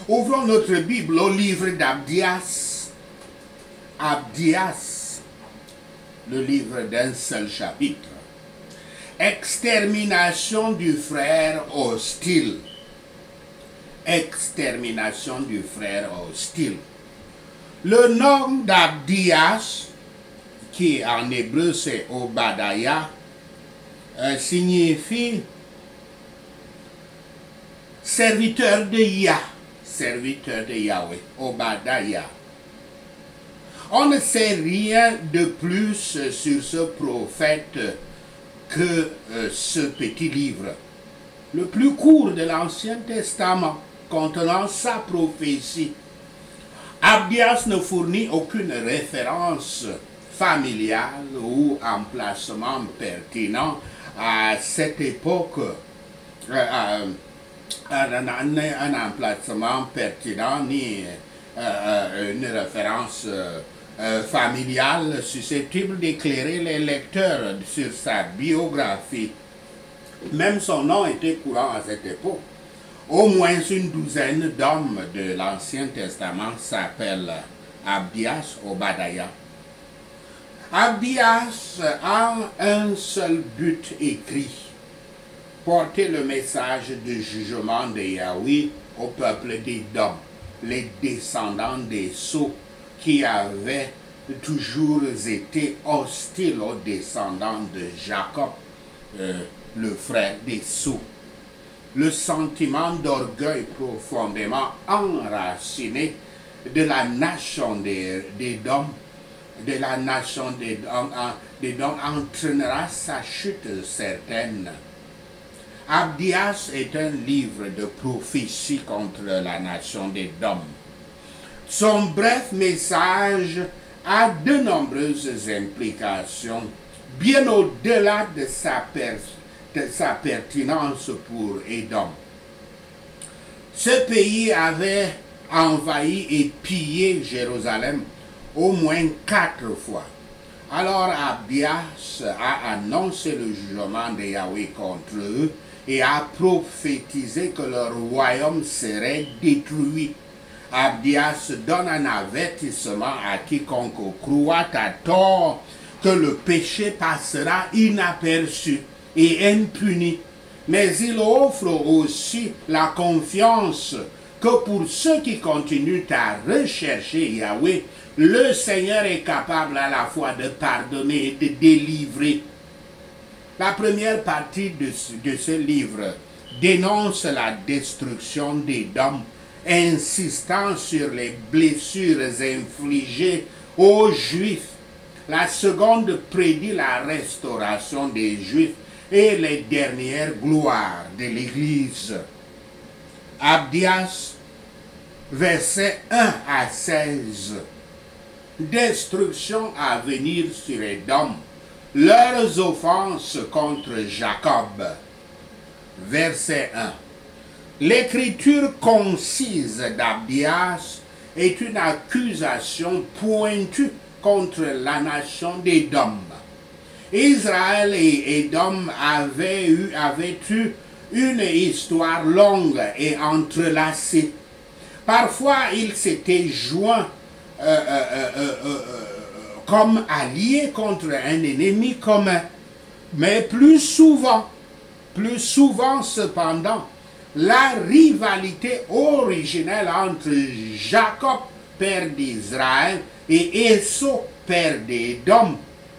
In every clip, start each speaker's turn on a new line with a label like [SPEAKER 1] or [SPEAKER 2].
[SPEAKER 1] Ouvrons notre Bible au livre d'Abdias. Abdias, le livre d'un seul chapitre. Extermination du frère hostile. Extermination du frère hostile. Le nom d'Abdias, qui en hébreu c'est Obadiah, signifie serviteur de Yah, serviteur de Yahweh, Obadiah. On ne sait rien de plus sur ce prophète que ce petit livre, le plus court de l'Ancien Testament, contenant sa prophétie. Abdias ne fournit aucune référence familiale ou emplacement pertinent à cette époque, un emplacement pertinent ni une référence familiale susceptible d'éclairer les lecteurs sur sa biographie. Même son nom était courant à cette époque. Au moins une douzaine d'hommes de l'Ancien Testament s'appellent Abdias, Obadiah. Abdias a un seul but écrit: porter le message de jugement de Yahweh au peuple d'Édom, les descendants des sceaux qui avaient toujours été hostiles aux descendants de Jacob, le frère des sceaux. Le sentiment d'orgueil profondément enraciné de la nation d'Édom, entraînera sa chute certaine. Abdias est un livre de prophétie contre la nation d'Édom. Son bref message a de nombreuses implications, bien au-delà de sa pertinence pour Édom. Ce pays avait envahi et pillé Jérusalem au moins 4 fois. Alors Abdias a annoncé le jugement de Yahweh contre eux et a prophétisé que leur royaume serait détruit. Abdias donne un avertissement à quiconque croit à tort que le péché passera inaperçu et impuni. Mais il offre aussi la confiance que pour ceux qui continuent à rechercher Yahweh, le Seigneur est capable à la fois de pardonner et de délivrer. La première partie de ce livre dénonce la destruction d'Édom, insistant sur les blessures infligées aux Juifs. La seconde prédit la restauration des Juifs et les dernières gloires de l'Église. Abdias, versets 1 à 16. Destruction à venir sur Édom, leurs offenses contre Jacob. Verset 1. L'écriture concise d'Abdias est une accusation pointue contre la nation d'Édom. Israël et Édom avaient eu une histoire longue et entrelacée. Parfois, ils s'étaient joints comme alliés contre un ennemi commun. Mais plus souvent cependant, la rivalité originelle entre Jacob, père d'Israël, et Esau, père d'Édom,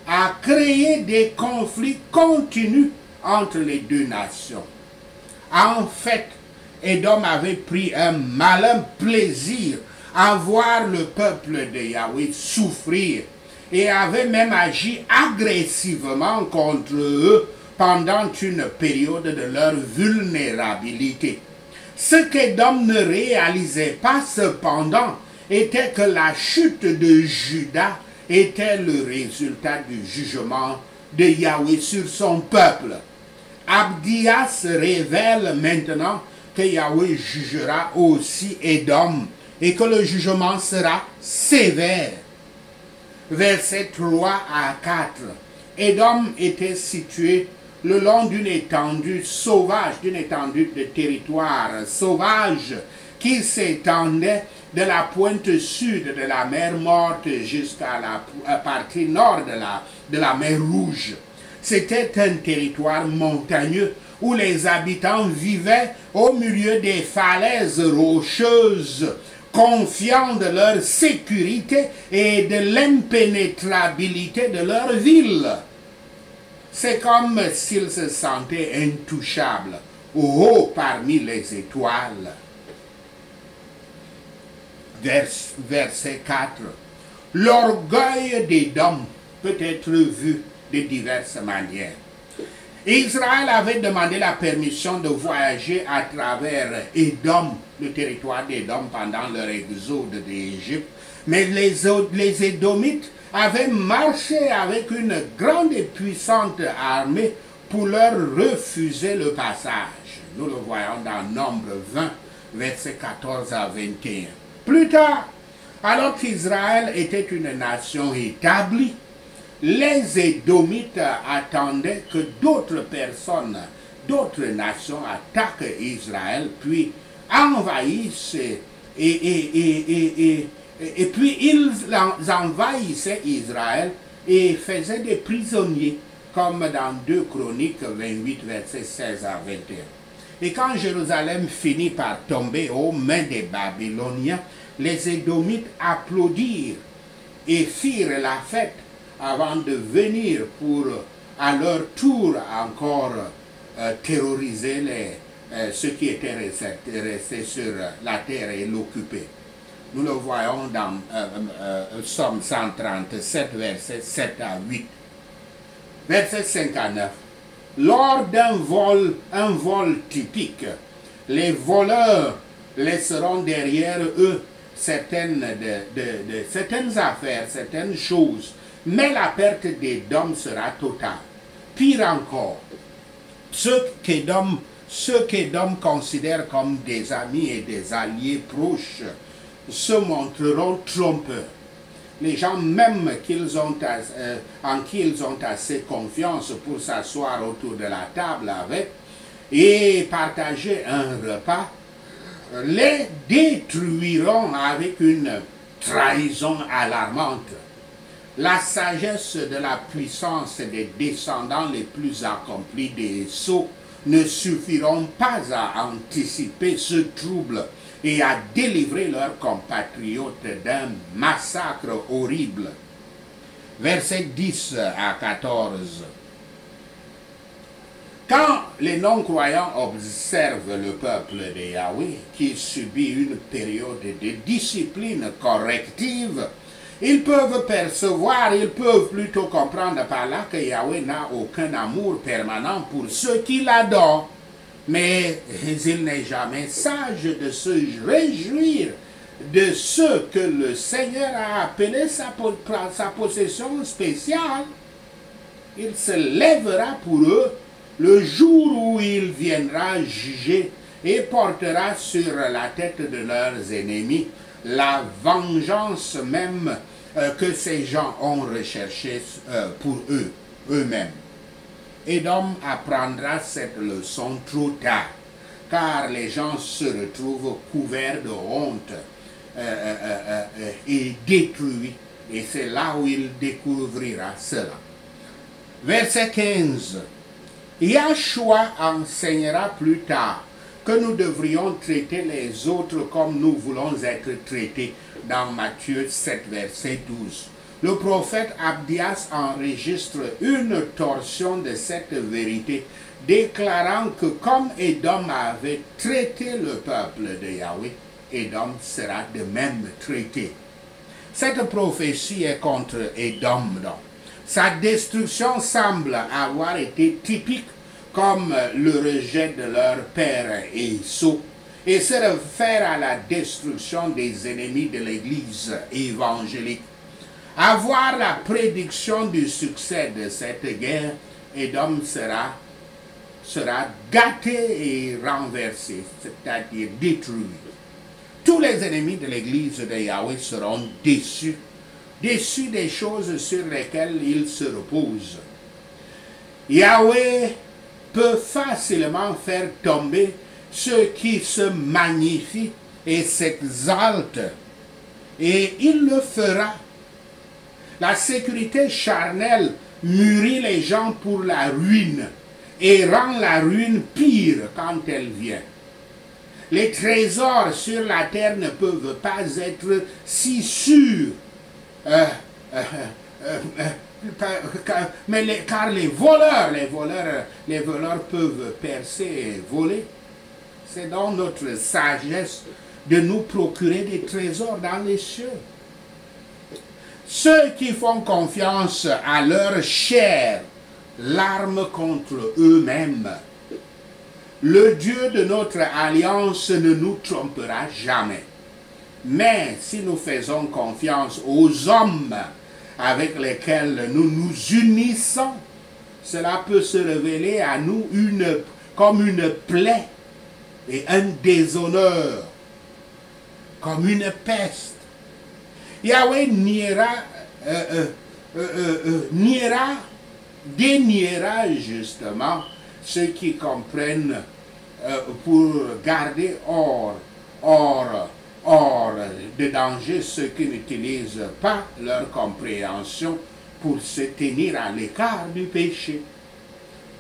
[SPEAKER 1] a créé des conflits continus entre les deux nations. En fait, Édom avait pris un malin plaisir à voir le peuple de Yahweh souffrir et avait même agi agressivement contre eux pendant une période de leur vulnérabilité. Ce qu'Édom ne réalisait pas cependant était que la chute de Juda était le résultat du jugement de Yahweh sur son peuple. Abdias révèle maintenant que Yahweh jugera aussi Édom et que le jugement sera sévère. Versets 3 à 4. Édom était situé le long d'une étendue sauvage, d'une étendue de territoire sauvage qui s'étendait de la pointe sud de la mer Morte jusqu'à la partie nord de la mer Rouge. C'était un territoire montagneux où les habitants vivaient au milieu des falaises rocheuses, confiants de leur sécurité et de l'impénétrabilité de leur ville. C'est comme s'ils se sentaient intouchables, au haut parmi les étoiles. Verset 4. L'orgueil d'Édom peut être vu de diverses manières. Israël avait demandé la permission de voyager à travers Édom, le territoire d'Édom, pendant leur exode d'Égypte, mais les Édomites avaient marché avec une grande et puissante armée pour leur refuser le passage. Nous le voyons dans Nombre 20, versets 14 à 21. Plus tard, alors qu'Israël était une nation établie, les Édomites attendaient que d'autres personnes, d'autres nations attaquent Israël, puis envahissent et puis ils envahissaient Israël et faisaient des prisonniers, comme dans 2 Chroniques 28, versets 16 à 21. Et quand Jérusalem finit par tomber aux mains des Babyloniens, les Édomites applaudirent et firent la fête avant de venir pour, à leur tour, encore terroriser ceux qui étaient restés sur la terre et l'occuper. Nous le voyons dans Psaume 137, versets 7 à 8. Verset 59. Lors d'un vol typique, les voleurs laisseront derrière eux certaines affaires, certaines choses, mais la perte d'Édom sera totale. Pire encore, ceux qu'Édom considère comme des amis et des alliés proches se montreront trompeurs. Les gens même en qui ils ont assez confiance pour s'asseoir autour de la table avec et partager un repas, les détruiront avec une trahison alarmante. La sagesse de la puissance des descendants les plus accomplis des Sceaux ne suffiront pas à anticiper ce trouble et à délivrer leurs compatriotes d'un massacre horrible. Versets 10 à 14. Quand les non-croyants observent le peuple de Yahweh qui subit une période de discipline corrective, ils peuvent percevoir, ils peuvent plutôt comprendre par là que Yahweh n'a aucun amour permanent pour ceux qui l'adorent. Mais il n'est jamais sage de se réjouir de ceux que le Seigneur a appelés sa possession spéciale. Il se lèvera pour eux le jour où il viendra juger et portera sur la tête de leurs ennemis la vengeance même que ces gens ont recherchée pour eux-mêmes. Édom apprendra cette leçon trop tard, car les gens se retrouvent couverts de honte et détruits, et c'est là où il découvrira cela. Verset 15. Yahshua enseignera plus tard que nous devrions traiter les autres comme nous voulons être traités dans Matthieu 7, verset 12. Le prophète Abdias enregistre une torsion de cette vérité, déclarant que comme Édom avait traité le peuple de Yahweh, Édom sera de même traité. Cette prophétie est contre Édom, donc. Sa destruction semble avoir été typique comme le rejet de leur père Ésaü, et se réfère à la destruction des ennemis de l'Église évangélique. À voir la prédiction du succès de cette guerre, Édom sera gâté et renversé, c'est-à-dire détruit. Tous les ennemis de l'Église de Yahweh seront déçus des choses sur lesquelles ils se reposent. Yahweh peut facilement faire tomber ceux qui se magnifient et s'exalte, et il le fera. La sécurité charnelle mûrit les gens pour la ruine et rend la ruine pire quand elle vient. Les trésors sur la terre ne peuvent pas être si sûrs, car les voleurs peuvent percer et voler. C'est dans notre sagesse de nous procurer des trésors dans les cieux. Ceux qui font confiance à leur chair l'arment contre eux-mêmes. Le Dieu de notre alliance ne nous trompera jamais. Mais si nous faisons confiance aux hommes avec lesquels nous nous unissons, cela peut se révéler à nous comme une plaie et un déshonneur, comme une peste. Yahweh déniera justement ceux qui comprennent pour garder hors de danger ceux qui n'utilisent pas leur compréhension pour se tenir à l'écart du péché.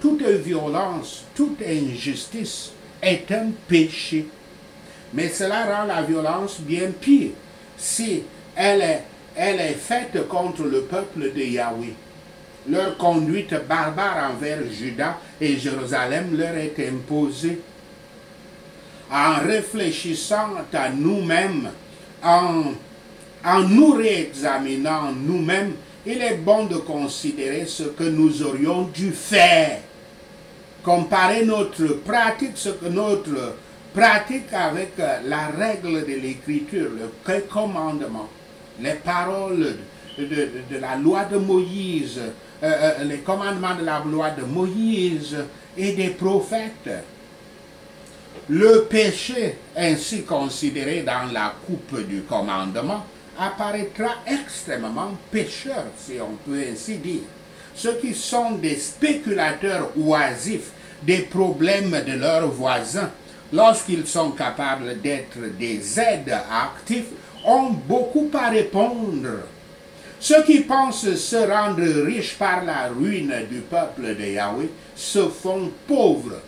[SPEAKER 1] Toute violence, toute injustice est un péché. Mais cela rend la violence bien pire si elle est faite contre le peuple de Yahweh. Leur conduite barbare envers Juda et Jérusalem leur est imposée. En réfléchissant à nous-mêmes, en nous réexaminant nous-mêmes, il est bon de considérer ce que nous aurions dû faire. Comparer notre pratique, notre pratique avec la règle de l'Écriture, le commandement, les paroles de la loi de Moïse, les commandements de la loi de Moïse et des prophètes. Le péché ainsi considéré dans la coupe du commandement apparaîtra extrêmement pécheur, si on peut ainsi dire. Ceux qui sont des spéculateurs oisifs des problèmes de leurs voisins, lorsqu'ils sont capables d'être des aides actifs, ont beaucoup à répondre. Ceux qui pensent se rendre riches par la ruine du peuple de Yahweh se font pauvres.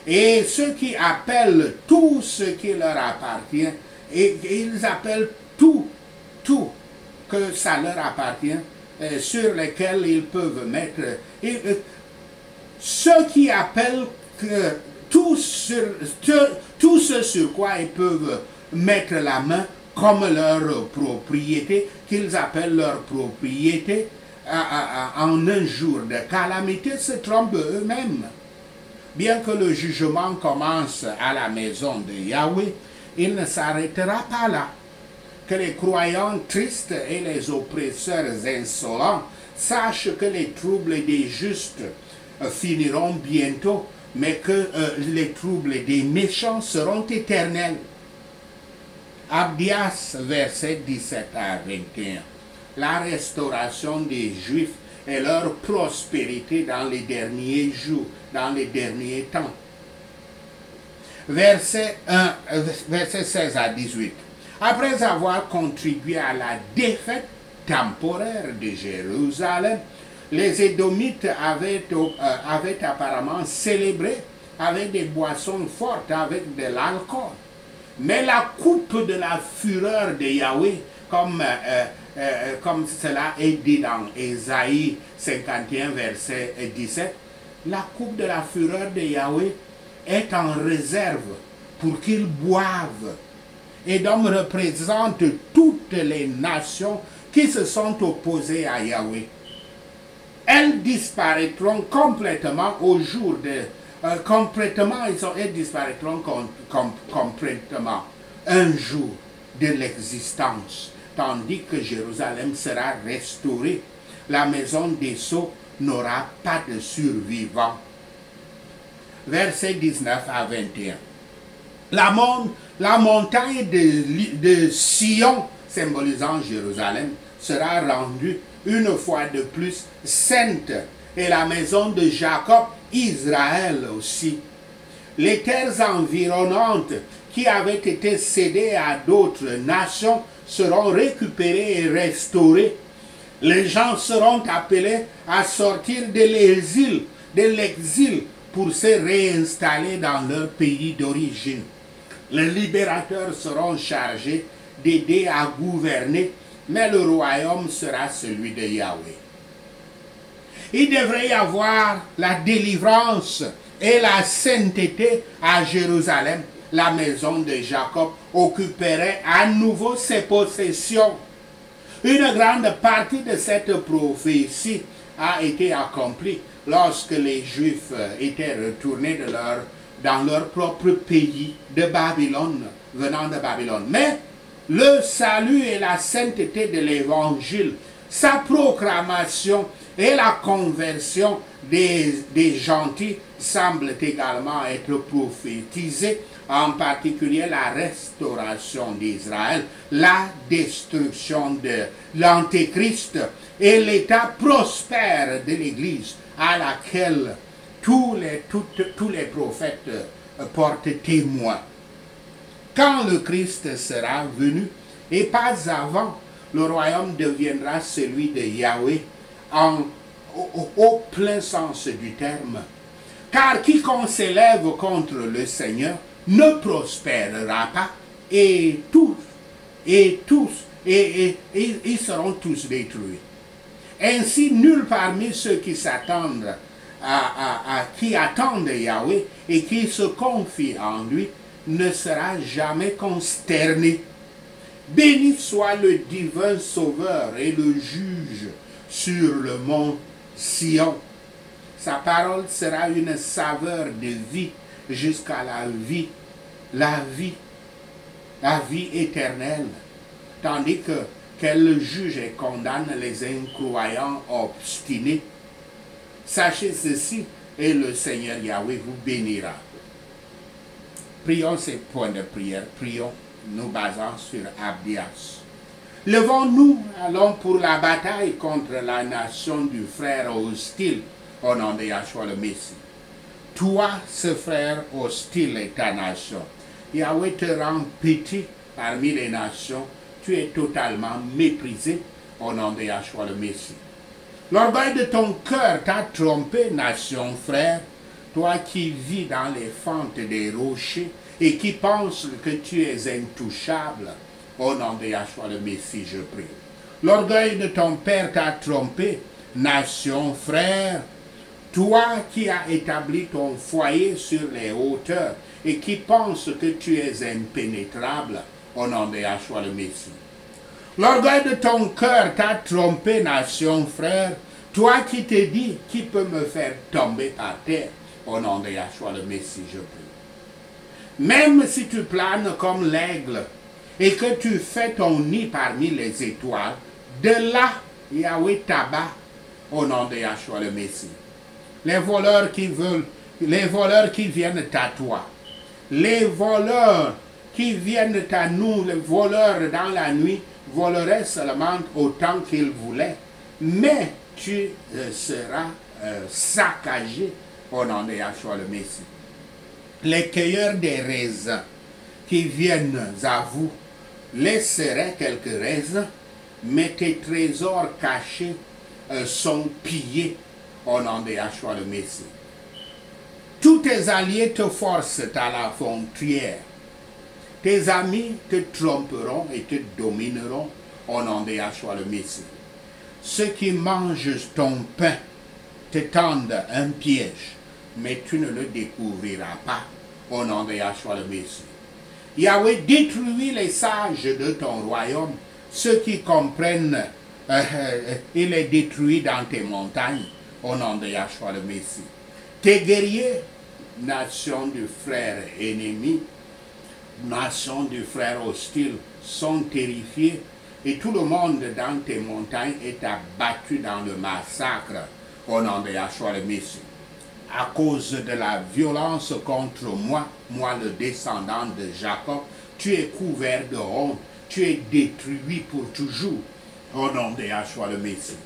[SPEAKER 1] Et ceux qui appellent tout ce qui leur appartient, et ils appellent tout que ça leur appartient, sur lesquels ils peuvent mettre. Ceux qui appellent tout ce sur quoi ils peuvent mettre la main comme leur propriété, qu'ils appellent leur propriété, en un jour de calamité, se trompent eux-mêmes. Bien que le jugement commence à la maison de Yahweh, il ne s'arrêtera pas là. Que les croyants tristes et les oppresseurs insolents sachent que les troubles des justes finiront bientôt, mais que les troubles des méchants seront éternels. Abdias, versets 17 à 21. La restauration des Juifs et leur prospérité dans les derniers jours, dans les derniers temps. Versets 16 à 18. Après avoir contribué à la défaite temporaire de Jérusalem, les Édomites avaient apparemment célébré avec des boissons fortes, avec de l'alcool. Mais la coupe de la fureur de Yahweh, comme cela est dit dans Ésaïe 51, verset 17, la coupe de la fureur de Yahweh est en réserve pour qu'ils boivent. Édom représente toutes les nations qui se sont opposées à Yahweh. Elles disparaîtront complètement au jour de... elles disparaîtront complètement un jour de l'existence, tandis que Jérusalem sera restaurée. La maison des sots n'aura pas de survivants. Versets 19 à 21. La montagne de Sion, symbolisant Jérusalem, sera rendue une fois de plus sainte, et la maison de Jacob, Israël aussi. Les terres environnantes qui avaient été cédés à d'autres nations seront récupérés et restaurés. Les gens seront appelés à sortir de l'exil pour se réinstaller dans leur pays d'origine. Les libérateurs seront chargés d'aider à gouverner, mais le royaume sera celui de Yahweh. Il devrait y avoir la délivrance et la sainteté à Jérusalem. La maison de Jacob occuperait à nouveau ses possessions. Une grande partie de cette prophétie a été accomplie lorsque les Juifs étaient retournés dans leur propre pays de Babylone, venant de Babylone. Mais le salut et la sainteté de l'Évangile, sa proclamation et la conversion des gentils semblent également être prophétisés, en particulier la restauration d'Israël, la destruction de l'Antéchrist et l'état prospère de l'Église à laquelle tous les prophètes portent témoin. Quand le Christ sera venu, et pas avant, le royaume deviendra celui de Yahweh au plein sens du terme. Car quiconque s'élève contre le Seigneur ne prospérera pas, et ils seront tous détruits. Ainsi, nul parmi ceux qui s'attendent qui attendent Yahweh et qui se confient en lui ne sera jamais consterné. Béni soit le divin Sauveur et le juge sur le mont Sion. Sa parole sera une saveur de vie jusqu'à la vie éternelle, tandis qu'elle juge et condamne les incroyants obstinés. Sachez ceci, et le Seigneur Yahweh vous bénira. Prions ces points de prière, prions, nous basant sur Abdias. Levons-nous, allons pour la bataille contre la nation du frère hostile, au nom de Yahshua le Messie. Toi, ce frère hostile est ta nation. Yahweh te rend petit parmi les nations. Tu es totalement méprisé au nom de Yahshua le Messie. L'orgueil de ton cœur t'a trompé, nation frère. Toi qui vis dans les fentes des rochers et qui penses que tu es intouchable, au nom de Yahshua le Messie, je prie. L'orgueil de ton père t'a trompé, nation frère. Toi qui as établi ton foyer sur les hauteurs et qui penses que tu es impénétrable, au nom de Yahshua le Messie. L'orgueil de ton cœur t'a trompé, nation frère. Toi qui te dis, qui peut me faire tomber par terre, au nom de Yahshua le Messie, je prie. Même si tu planes comme l'aigle et que tu fais ton nid parmi les étoiles, de là, Yahweh t'abat, au nom de Yahshua le Messie. Les voleurs qui viennent à toi, les voleurs qui viennent à nous, les voleurs dans la nuit, voleraient seulement autant qu'ils voulaient, mais tu seras saccagé au nom de Yahshua le Messie. Les cueilleurs des raisins qui viennent à vous laisseraient quelques raisins, mais tes trésors cachés sont pillés au nom de Yahshua le Messie. Tous tes alliés te forcent à la frontière. Tes amis te tromperont et te domineront au nom de Yahshua le Messie. Ceux qui mangent ton pain te tendent un piège, mais tu ne le découvriras pas au nom de Yahshua le Messie. Yahweh détruit les sages de ton royaume, ceux qui comprennent, il les détruit dans tes montagnes au nom de Yahshua le Messie. Tes guerriers, nation du frère ennemi, nation du frère hostile, sont terrifiés et tout le monde dans tes montagnes est abattu dans le massacre au nom de Yahshua le Messie. À cause de la violence contre moi, moi le descendant de Jacob, tu es couvert de honte, tu es détruit pour toujours au nom de Yahshua le Messie.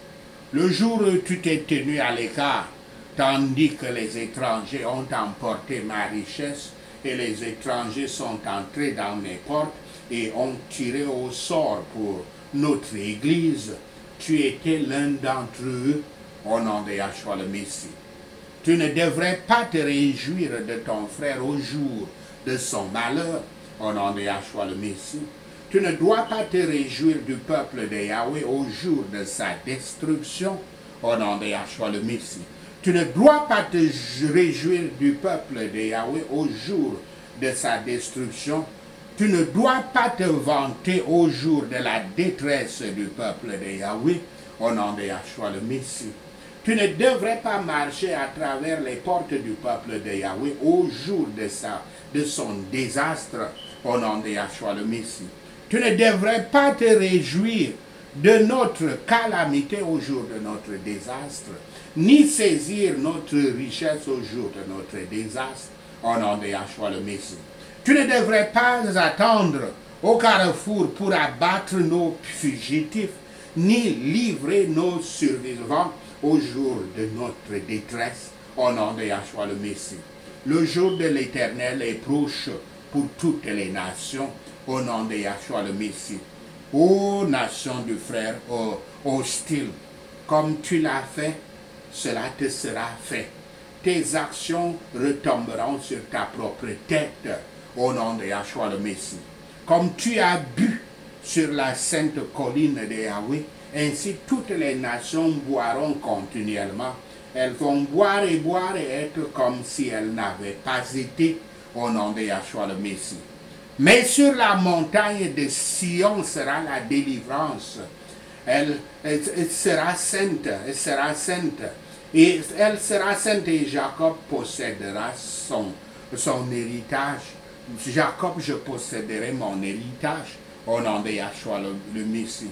[SPEAKER 1] Le jour où tu t'es tenu à l'écart, tandis que les étrangers ont emporté ma richesse et les étrangers sont entrés dans mes portes et ont tiré au sort pour notre Église, tu étais l'un d'entre eux au nom de Yahshua le Messie. Tu ne devrais pas te réjouir de ton frère au jour de son malheur au nom de Yahshua le Messie. Tu ne dois pas te réjouir du peuple de Yahweh au jour de sa destruction au nom de Yahshua le Messie. Tu ne dois pas te réjouir du peuple de Yahweh au jour de sa destruction. Tu ne dois pas te vanter au jour de la détresse du peuple de Yahweh au nom de Yahshua le Messie. Tu ne devrais pas marcher à travers les portes du peuple de Yahweh au jour de son désastre au nom de Yahshua le Messie. Tu ne devrais pas te réjouir de notre calamité au jour de notre désastre, ni saisir notre richesse au jour de notre désastre au nom de Yahshua le Messie. Tu ne devrais pas attendre au carrefour pour abattre nos fugitifs, ni livrer nos survivants au jour de notre détresse, au nom de Yahshua le Messie. Le jour de l'Éternel est proche pour toutes les nations, au nom de Yahshua le Messie. Ô nation du frère hostile, comme tu l'as fait, cela te sera fait. Tes actions retomberont sur ta propre tête, au nom de Yahshua le Messie. Comme tu as bu sur la sainte colline de Yahweh, ainsi toutes les nations boiront continuellement. Elles vont boire et être comme si elles n'avaient pas été, au nom de Yahshua le Messie. Mais sur la montagne de Sion sera la délivrance. Elle sera sainte, elle sera sainte. Et elle sera sainte et Jacob possédera son héritage. Jacob, je posséderai mon héritage au nom de Yahshua le Messie.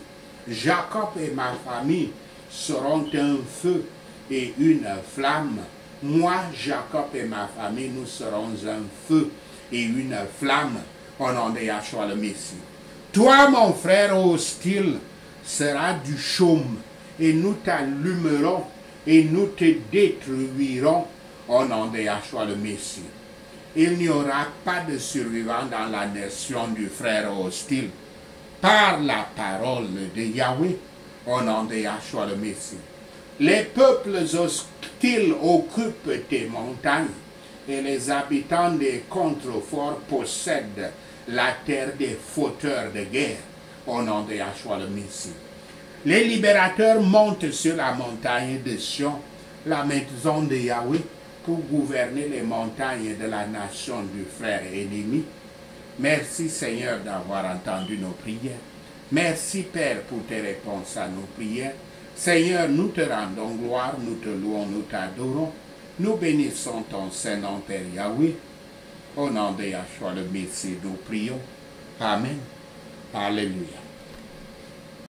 [SPEAKER 1] Jacob et ma famille seront un feu et une flamme. Moi, Jacob et ma famille, nous serons un feu et une flamme au nom de Yahshua le Messie. Toi, mon frère hostile, seras du chaume et nous t'allumerons et nous te détruirons au nom de Yahshua le Messie. Il n'y aura pas de survivants dans la nation du frère hostile par la parole de Yahweh au nom de Yahshua le Messie. Les peuples hostiles occupent tes montagnes et les habitants des contreforts possèdent la terre des fauteurs de guerre au nom de Yahshua le Messie. Les libérateurs montent sur la montagne de Sion, la maison de Yahweh, pour gouverner les montagnes de la nation du frère ennemi. Merci Seigneur d'avoir entendu nos prières. Merci Père pour tes réponses à nos prières. Seigneur, nous te rendons gloire, nous te louons, nous t'adorons. Nous bénissons ton Saint-Nom, Père Yahweh. Au nom de Yahshua le Messie, nous prions. Amen. Alléluia.